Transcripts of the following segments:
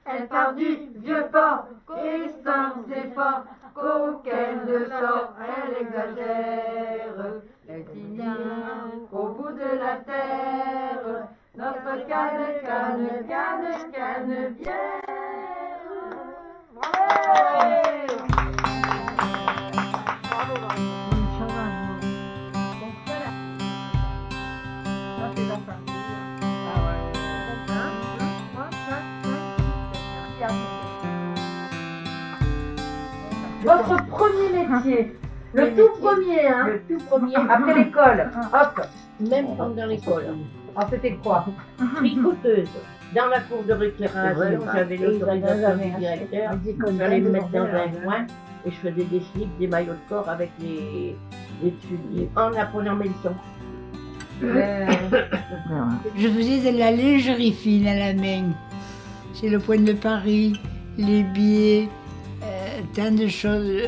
Elle part du vieux port, et sans effort, qu'auquel de sort elle exagère. Elle finit au bout de la terre, notre Canebière. Votre premier métier, le tout premier, hein? Le tout premier. Après l'école, hop. Même pendant l'école. Ah, c'était quoi? Tricoteuse. Dans la cour de récréation, j'avais l'autorisation du directeur. J'allais me mettre dans un coin et je faisais des slips, des maillots de corps avec les tubes en apprenant mes leçons. Je faisais de la lingerie fine à la main. C'est le Point de Paris, les biais, tant de choses,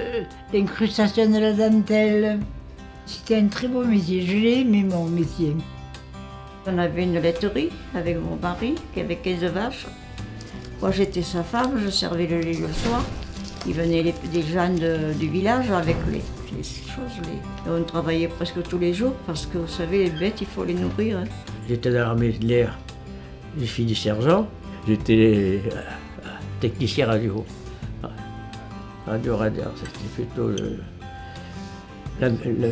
l'incrustation de la dentelle. C'était un très beau métier, je l'ai aimé mon métier. On avait une laiterie avec mon mari qui avait 15 vaches. Moi j'étais sa femme, je servais le lait le soir. Il venait des gens du village avec les choses. Et on travaillait presque tous les jours parce que vous savez, les bêtes, il faut les nourrir. Hein. J'étais dans l'armée de l'air, j'ai fini sergent. J'étais technicien radio. Radio-radar, c'était plutôt la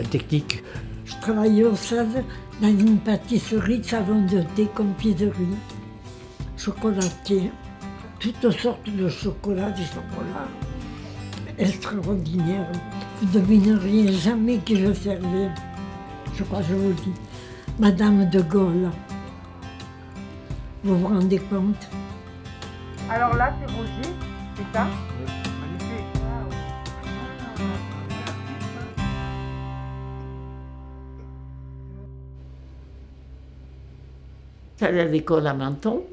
technique. Je travaillais au SAD dans une pâtisserie, salon de thé, confiserie, chocolatier, toutes sortes de chocolats, des chocolats extraordinaires. Vous ne devineriez jamais qui je servais. Je crois que je vous le dis. Madame de Gaulle. Vous vous rendez compte? Alors là, c'est Roger, c'est ça? J'allais à l'école à Menton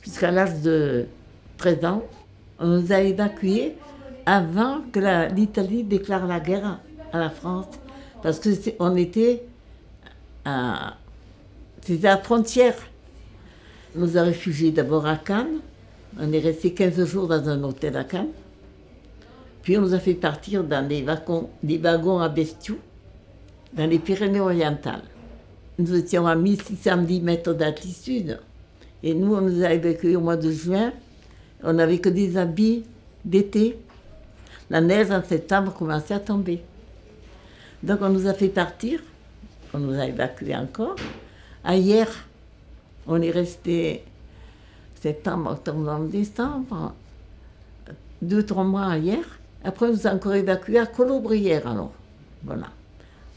jusqu'à l'âge de 13 ans. On nous a évacués avant que l'Italie déclare la guerre à la France. Parce qu'on était à la frontière. On nous a réfugiés d'abord à Cannes. On est resté 15 jours dans un hôtel à Cannes. Puis on nous a fait partir dans des wagons à bestiaux dans les Pyrénées-Orientales. Nous étions à 1610 mètres d'altitude. Et nous, on nous a évacués au mois de juin. On n'avait que des habits d'été. La neige en septembre commençait à tomber. Donc on nous a fait partir. On nous a évacués encore. À hier, on est resté septembre, octobre, novembre, décembre. 2-3 mois hier. Après, on nous a encore évacués à Colobrières, alors. Voilà.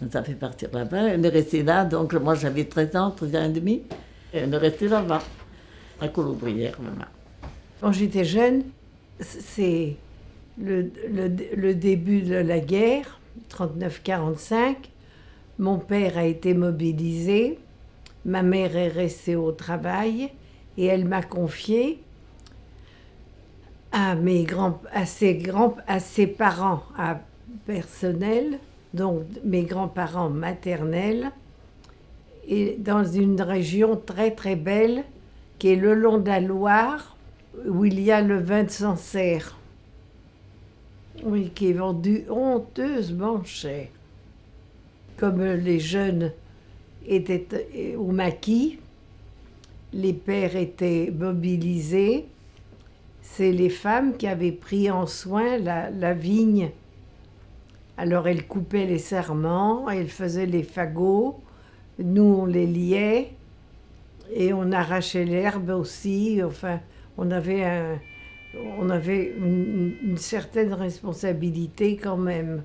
On nous a fait partir là-bas. On est resté là. Donc, moi, j'avais 13 ans, 13 ans et demi. Et on est resté là-bas, à Colobrières, voilà. Quand j'étais jeune, c'est le début de la guerre, 39-45. Mon père a été mobilisé. Ma mère est restée au travail. Et elle m'a confié à ses parents personnels, donc mes grands-parents maternels, et dans une région très très belle qui est le long de la Loire, où il y a le vin de Sancerre, oui, qui est vendu honteusement cher. Comme les jeunes étaient au maquis, les pères étaient mobilisés, c'est les femmes qui avaient pris en soin la vigne. Alors elles coupaient les serments, elles faisaient les fagots, nous on les liait et on arrachait l'herbe aussi. Enfin, on avait une certaine responsabilité quand même.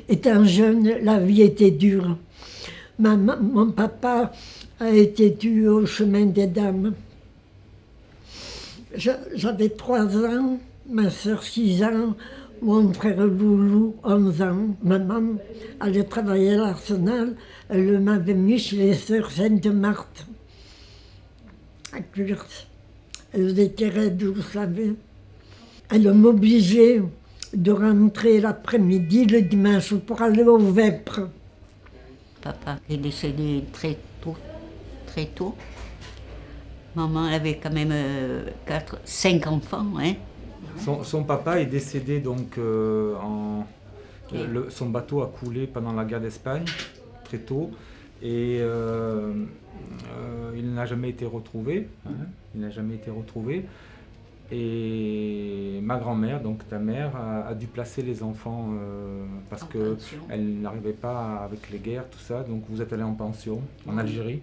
Étant jeune, la vie était dure. Mon papa a été tué au chemin des dames. J'avais 3 ans, ma soeur 6 ans, mon frère Loulou 11 ans. Maman allait travailler à l'Arsenal, elle m'avait mis chez les sœurs Sainte-Marthe, à Curse. Elles étaient raides, vous savez. Elle m'obligeait de rentrer l'après-midi, le dimanche, pour aller au Vêpres. Papa est décédé très tôt. Maman avait quand même 5 enfants. Hein. Son papa est décédé donc son bateau a coulé pendant la guerre d'Espagne, très tôt, et il n'a jamais été retrouvé. Il n'a jamais été retrouvé. Et ma grand-mère, donc ta mère, a dû placer les enfants parce qu'elle n'arrivait pas avec les guerres, tout ça. Donc vous êtes allé en pension en Algérie.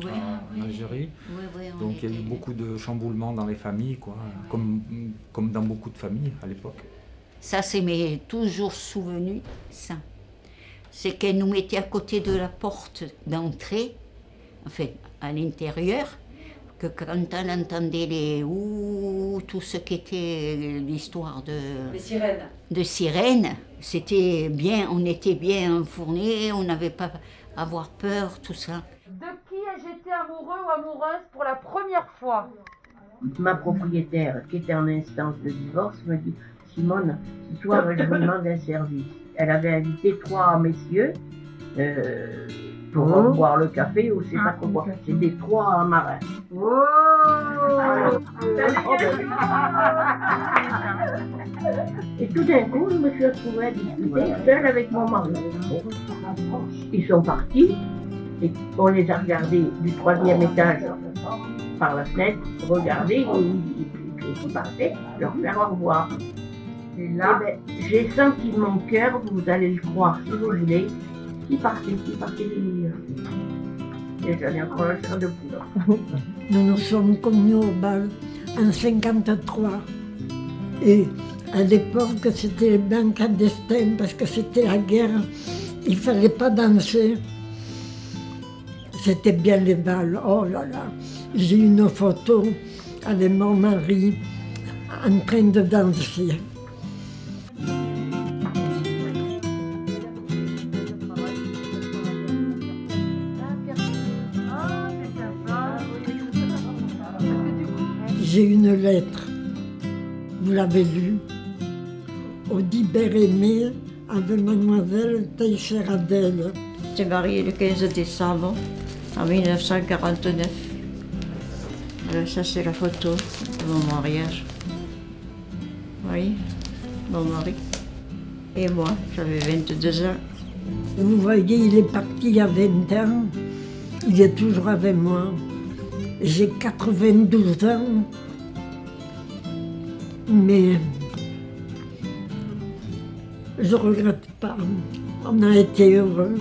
Oui, en Algérie. Oui, donc il y a eu beaucoup de chamboulements dans les familles, quoi, comme dans beaucoup de familles à l'époque. Ça, c'est mes toujours souvenu, ça. C'est qu'elle nous mettait à côté de la porte d'entrée, enfin à l'intérieur, que quand on entendait les ouh, tout ce qui était l'histoire de sirènes, c'était bien, on était bien enfournés, on n'avait pas à avoir peur, tout ça. De qui ai-je été amoureux ou amoureuse pour la première fois? Ma propriétaire, qui était en instance de divorce, me dit « Simone, ce soir, je vous demande un service. » Elle avait invité 3 messieurs pour boire le café ou je sais pas quoi. C'était 3 marins. Et tout d'un coup, je me suis retrouvée à discuter seule avec mon mari. Ils sont partis et on les a regardés du 3e étage par la fenêtre, regarder ils partaient, leur faire au revoir. Et là, j'ai senti mon cœur, vous allez le croire si vous voulez, qui partait des meilleurs. Et j'avais encore la chair de poule. Nous nous sommes connus au bal en 1953. Et à l'époque, c'était les bains clandestins parce que c'était la guerre. Il ne fallait pas danser. C'était bien les balles. Oh là là. J'ai une photo avec mon mari en train de danser. J'ai une lettre, vous l'avez lue, au Dibert-Aimé avec mademoiselle Teixeira-Adèle. J'ai marié le 15 décembre en 1949. Alors ça c'est la photo de mon mariage. Oui, mon mari. Et moi, j'avais 22 ans. Vous voyez, il est parti il y a 20 ans, il est toujours avec moi. J'ai 92 ans, mais je ne regrette pas. On a été heureux.